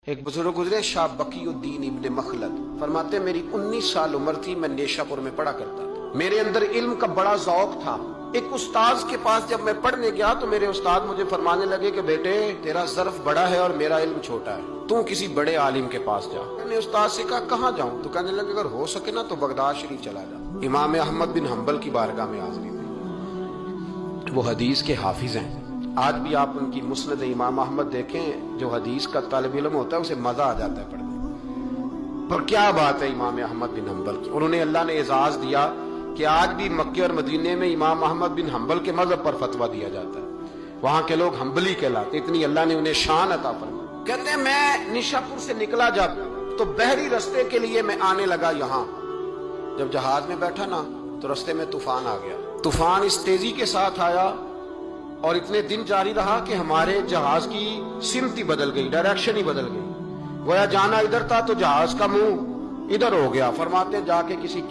ایک بزرگ گزرے شاہ بقی الدین ابن مخلد، فرماتے میری 19 سال عمر تھی، میں نیشا پور میں پڑھا کرتا تھا، میرے اندر علم کا بڑا ذوق تھا۔ ایک استاذ کے پاس جب میں پڑھنے گیا تو میرے استاد مجھے فرمانے لگے کہ بیٹے تیرا ظرف بڑا ہے اور میرا علم چھوٹا ہے، تو کسی بڑے عالم کے پاس جا۔ میں نے استاد سے کہا کہاں جاؤں؟ تو کہنے لگے اگر ہو سکے نا تو بغداد شریف چلا جا، امام احمد بن حنبل کی بارگاہ میں حاضری دی۔ وہ حدیث کے حافظ ہیں، آج بھی آپ ان کی مسند امام احمد دیکھیں، جو حدیث کا طالب علم ہوتا ہے اسے مزہ آ جاتا ہے پڑھنے پر۔ کیا بات ہے امام احمد بن حنبل کی، انہوں نے اللہ نے اعزاز دیا کہ آج بھی مکے اور مدینے میں امام احمد بن حنبل کے مذہب پر فتویٰ دیا جاتا ہے، وہاں کے لوگ حنبلی کہلاتے، اتنی اللہ نے انہیں شان عطا فرمائی۔ کہتے ہیں میں نشاپور سے نکلا جب تو بحری رستے کے لیے میں آنے لگا یہاں، جب جہاز میں بیٹھا نا تو رستے میں طوفان آ گیا، طوفان اس تیزی کے ساتھ آیا اور اتنے دن جاری رہا کہ ہمارے جہاز کی سمت ہی بدل گئی، ڈائریکشن ہی بدل گئی، گویا جانا ادھر تھا تو جہاز کا منہ ادھر ہو گیا۔ فرماتے جا کے کسی